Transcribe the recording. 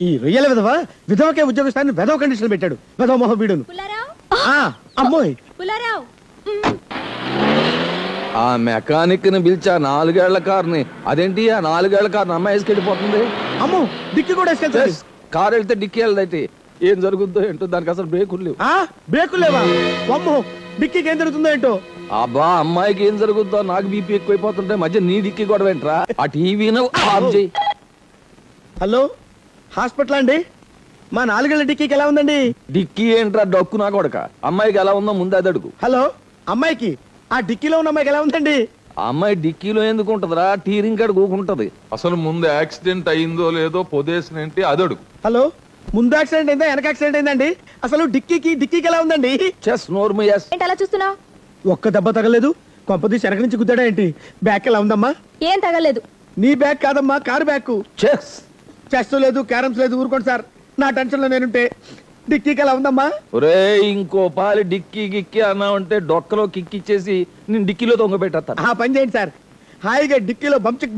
ఈ రొయ్యల విధవ విధవకే ఉద్యోగస్థాన్ని విధవ కండిషన్ పెట్టాడు. విధవ మొహ వీడును. అమ్మోయ్ ఆ మెకానిక్ ని పిలిచా 4 ఏళ్ల కార్ని. అదేంటి ఆ 4 ఏళ్ల కార్ని అమ్మాయి వేసుకెళ్ళిపోతుంది? అమ్మో డిక్కి కూడా వేసుకెళ్తాడు. కారు వెళ్తే డిక్కి వెళ్ళదైతే ఏం జరుగుతుందో ఏంటో, దానికి అసలు బ్రేకులు లేవు. బ్రేకులు లేవా? అమ్మో డిక్కికి ఏం జరుగుతుందో ఏంటో. అబ్బా అమ్మాయికి ఏం జరుగుతుందో, నాకు బీపీ ఎక్కువైపోతుంటే మధ్య నీ డిక్కి కూడా వెంట్రా. ఆ టీవీను ఆఫ్ చేయి. హలో హాస్పిటల్ అండి? మా 4 ఏళ్ల డిక్కీకి ఎలా ఉందండి? డిక్కీ ఏంట్రా డొక్కు నా కొడక. అమ్మాయికి ఎలా ఉందో ముందు అది అడుగు. హలో అమ్మాయికి ఆ డిక్కీలో ఉన్న అమ్మాయికి ఎలా ఉందండి? ఆ అమ్మాయి డిక్కీలో ఎందుకు ఉంటదిరా, టీరింగ్ కాడ కూకుంటది. అసలు ముందు యాక్సిడెంట్ అయిందో లేదో పొదేసినంటే అది అడుగు. హలో ముందు యాక్సిడెంట్ అయిందా వెనక యాక్సిడెంట్ అయిందండి? అసలు డిక్కీకి ఎలా ఉందండి? చెస్ నోర్మయస్. ఏంటి అలా చూస్తున్నావు? ఒక్క దెబ్బ తగలేదు. కొంపదీసి వెనక నుంచి గుద్దాడా ఏంటి? బ్యాక్ ఎలా ఉందమ్మా? ఏం తగలేదు. నీ బ్యాగ్ కాదమ్మా, కారు బ్యాగ్. చెస్ చెస్ లేదు, క్యారమ్స్ లేదు. ఊరుకోండి సార్, నా టెన్షన్ లో నేనుంటే. డిక్కీకి ఎలా ఉందమ్మా? ఒరే ఇంకో పాలి డిక్కీ గిక్కి అన్నావంటే డొక్కలో కిక్కిచ్చేసి నేను డిక్కీలో దొంగ పెట్టేస్తాను. ఆ పని చేయండి సార్, హాయిగా డిక్కీలో బంచిక్